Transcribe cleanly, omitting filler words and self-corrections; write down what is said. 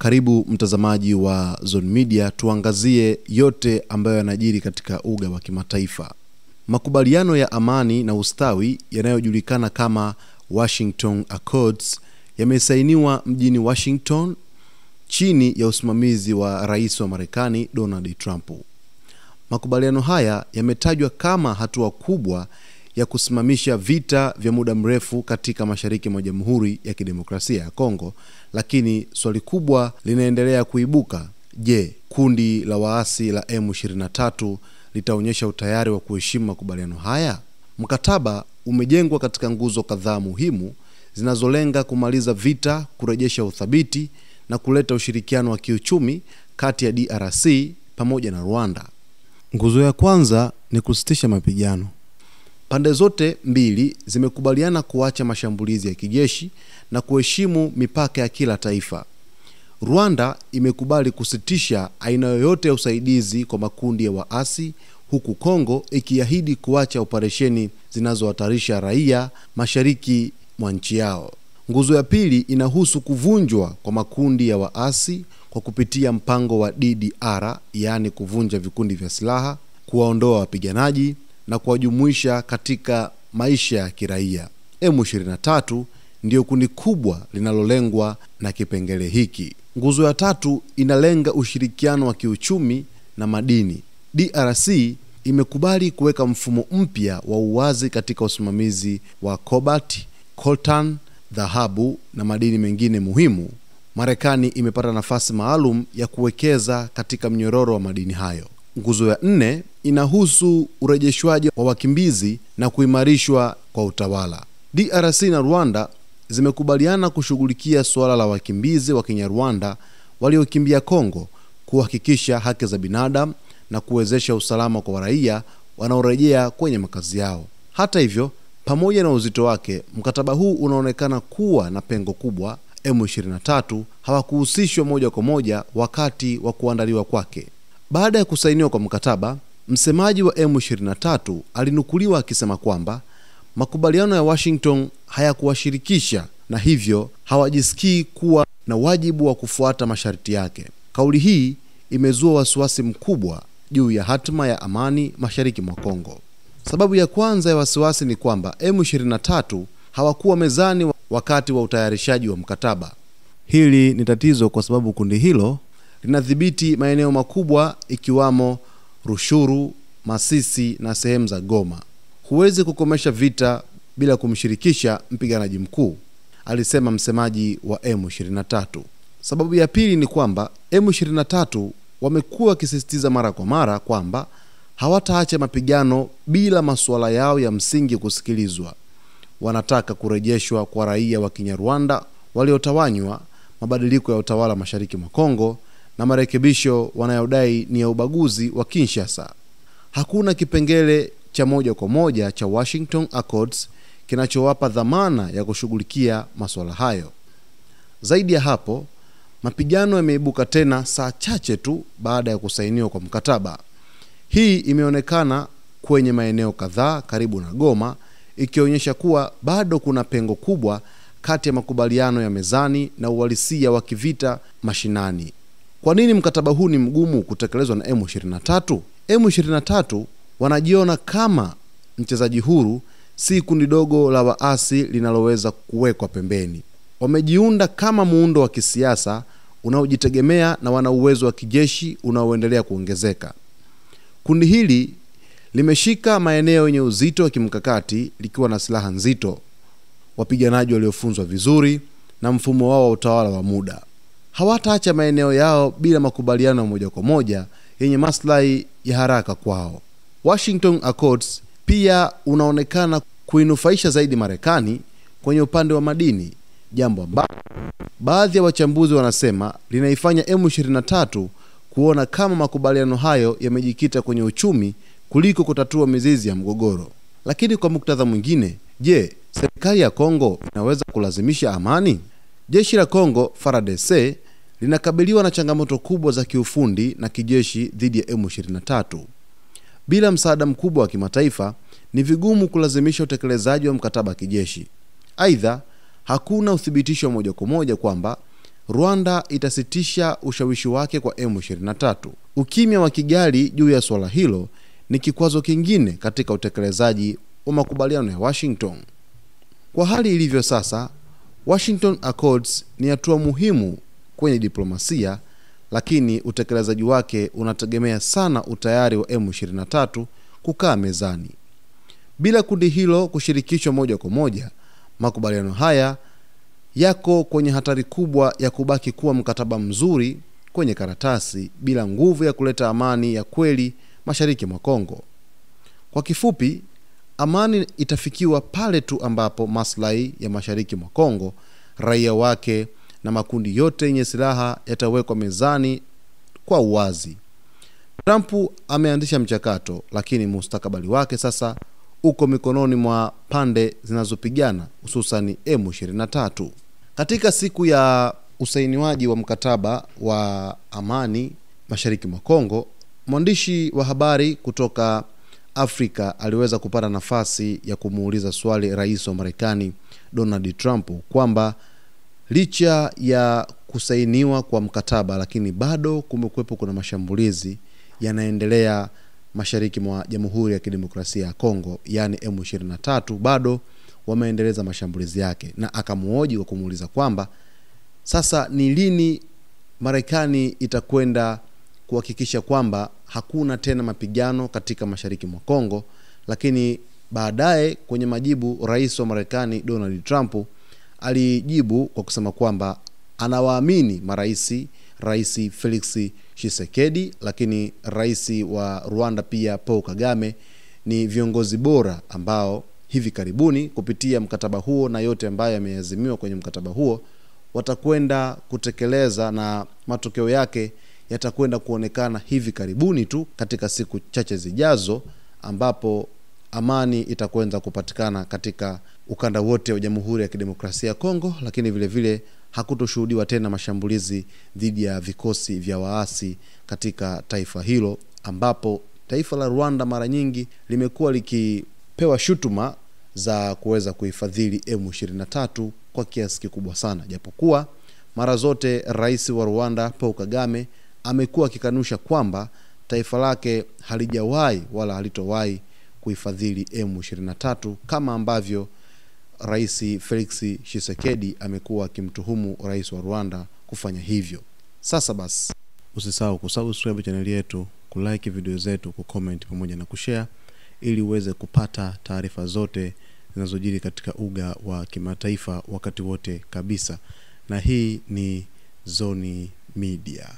Karibu mtazamaji wa Zone Media, tuangazie yote ambayo yanajiri katika uga wa kimataifa. Makubaliano ya amani na ustawi yanayojulikana kama Washington Accords yamesainiwa mjini Washington chini ya usimamizi wa Rais wa Marekani Donald Trump. Makubaliano haya yametajwa kama hatua kubwa ya kusimamisha vita vya muda mrefu katika mashariki mwa Jamhuri ya Kidemokrasia ya Kongo, lakini swali kubwa linaendelea kuibuka. Je, kundi la waasi la M23 litaonyesha utayari wa kuheshimu makubaliano haya? Mkataba umejengwa katika nguzo kadhaa muhimu zinazolenga kumaliza vita, kurejesha uthabiti na kuleta ushirikiano wa kiuchumi kati ya DRC pamoja na Rwanda. Nguzo ya kwanza ni kusitisha mapigano. Pande zote mbili zimekubaliana kuacha mashambulizi ya kijeshi na kuheshimu mipaka ya kila taifa. Rwanda imekubali kusitisha aina yoyote ya usaidizi kwa makundi ya waasi, huku Kongo ikiahidi kuacha operesheni zinazohatarisha raia mashariki mwa nchi yao. Nguzo ya pili inahusu kuvunjwa kwa makundi ya waasi kwa kupitia mpango wa DDR, yaani kuvunja vikundi vya silaha, kuwaondoa wapiganaji na kuwajumuisha katika maisha ya kiraia. M23 ndio kundi kubwa linalolengwa na kipengele hiki. Nguzo ya tatu inalenga ushirikiano wa kiuchumi na madini. DRC imekubali kuweka mfumo mpya wa uwazi katika usimamizi wa cobalt, coltan, dhahabu na madini mengine muhimu. Marekani imepata nafasi maalum ya kuwekeza katika mnyororo wa madini hayo. Nguzo ya nne inahusu urejeshwaji wa wakimbizi na kuimarishwa kwa utawala. DRC na Rwanda zimekubaliana kushughulikia suala la wakimbizi wa Kinyarwanda waliokimbia Kongo, kuhakikisha haki za binadamu na kuwezesha usalama kwa raia wanaorejea kwenye makazi yao. Hata hivyo, pamoja na uzito wake, mkataba huu unaonekana kuwa na pengo kubwa. M23 hawakuhusishwa moja kwa moja wakati wa kuandaliwa kwake. Baada ya kusainiwa kwa mkataba, msemaji wa M23 alinukuliwa akisema kwamba makubaliano ya Washington hayakuwashirikisha na hivyo hawajisikii kuwa na wajibu wa kufuata masharti yake. Kauli hii imezua wasiwasi mkubwa juu ya hatima ya amani mashariki mwa Kongo. Sababu ya kwanza ya wasiwasi ni kwamba M23 hawakuwa mezani wakati wa utayarishaji wa mkataba. Hili ni tatizo kwa sababu kundi hilo linadhibiti maeneo makubwa ikiwamo Rushuru, Masisi na sehemu za Goma. Huwezi kukomesha vita bila kumshirikisha mpiganaji mkuu, alisema msemaji wa M23. Sababu ya pili ni kwamba M23 wamekuwa wakisisitiza mara kwa mara kwamba hawataacha mapigano bila masuala yao ya msingi kusikilizwa. Wanataka kurejeshwa kwa raia wa Kinyarwanda waliotawanywa, mabadiliko ya utawala mashariki mwa Kongo na marekebisho wanayodai ni ya ubaguzi wa Kinshasa. Hakuna kipengele cha moja kwa moja cha Washington Accords kinachowapa dhamana ya kushughulikia masuala hayo. Zaidi ya hapo, mapigano yameibuka tena saa chache tu baada ya kusainiwa kwa mkataba. Hii imeonekana kwenye maeneo kadhaa karibu na Goma, ikionyesha kuwa bado kuna pengo kubwa kati ya makubaliano ya mezani na uhalisia wa kivita mashinani. Kwa nini mkataba huu ni mgumu kutekelezwa na M23? M23 wanajiona kama mchezaji huru, si kundi dogo la waasi linaloweza kuwekwa pembeni. Wamejiunda kama muundo wa kisiasa unaojitegemea na wana uwezo wa kijeshi unaoendelea kuongezeka. Kundi hili limeshika maeneo yenye uzito wa kimkakati likiwa na silaha nzito, wapiganaji waliofunzwa vizuri na mfumo wao wa utawala wa muda. Hawataacha maeneo yao bila makubaliano moja kwa moja yenye maslahi ya haraka kwao. Washington Accords pia unaonekana kuinufaisha zaidi Marekani kwenye upande wa madini, jambo ambalo baadhi ya wachambuzi wanasema linaifanya M23 kuona kama makubaliano hayo yamejikita kwenye uchumi kuliko kutatua mizizi ya mgogoro. Lakini kwa muktadha mwingine, je, serikali ya Kongo inaweza kulazimisha amani? Jeshi la Kongo FARDC linakabiliwa na changamoto kubwa za kiufundi na kijeshi dhidi ya M23. Bila msaada mkubwa wa kimataifa, ni vigumu kulazimisha utekelezaji wa mkataba kijeshi. Aidha, hakuna uthibitisho moja kwa moja kwamba Rwanda itasitisha ushawishi wake kwa M23. Ukimya wa Kigali juu ya swala hilo ni kikwazo kingine katika utekelezaji wa makubaliano ya Washington. Kwa hali ilivyo sasa, Washington Accords ni hatua muhimu kwenye diplomasia, lakini utekelezaji wake unategemea sana utayari wa M23 kukaa mezani. Bila kundi hilo kushirikishwa moja kwa moja, makubaliano haya yako kwenye hatari kubwa ya kubaki kuwa mkataba mzuri kwenye karatasi bila nguvu ya kuleta amani ya kweli mashariki mwa Kongo. Kwa kifupi, amani itafikiwa pale tu ambapo maslahi ya mashariki mwa Kongo, raia wake na makundi yote yenye silaha yatawekwa mezani kwa uwazi. Trump ameanzisha mchakato, lakini mustakabali wake sasa uko mikononi mwa pande zinazopigana, hususan M23. Katika siku ya usainiwaji wa mkataba wa amani mashariki mwa Kongo, mwandishi wa habari kutoka Afrika aliweza kupata nafasi ya kumuuliza swali rais wa Marekani Donald Trump kwamba licha ya kusainiwa kwa mkataba, lakini bado kumekuwepo kuna mashambulizi yanaendelea mashariki mwa Jamhuri ya Kidemokrasia ya Kongo, yani M23 bado wameendeleza mashambulizi yake, na akamuhoji kwa kumuuliza kwamba sasa ni lini Marekani itakwenda kuhakikisha kwamba hakuna tena mapigano katika mashariki mwa Kongo. Lakini baadaye kwenye majibu, rais wa Marekani Donald Trump alijibu kwa kusema kwamba anawaamini rais Felix Tshisekedi, lakini rais wa Rwanda pia Paul Kagame ni viongozi bora ambao hivi karibuni kupitia mkataba huo na yote ambayo yameazimiwa kwenye mkataba huo watakwenda kutekeleza, na matokeo yake yatakwenda kuonekana hivi karibuni tu katika siku chache zijazo, ambapo amani itakwenda kupatikana katika ukanda wote wa Jamhuri ya Kidemokrasia ya Kongo. Lakini vile vile hakutoshuhudiwa tena mashambulizi dhidi ya vikosi vya waasi katika taifa hilo, ambapo taifa la Rwanda mara nyingi limekuwa likipewa shutuma za kuweza kuifadhili M23 kwa kiasi kikubwa sana, japokuwa mara zote rais wa Rwanda Paul Kagame amekuwa akikanusha kwamba taifa lake halijawahi wala halitowahi kuifadhili M23, kama ambavyo rais Felix Tshisekedi amekuwa akimtuhumu rais wa Rwanda kufanya hivyo. Sasa basi, usisahau kusubscribe channel yetu, kulike video zetu, kucomment pamoja na kushare ili uweze kupata taarifa zote zinazojiri katika uga wa kimataifa wakati wote kabisa. Na hii ni Zone Media.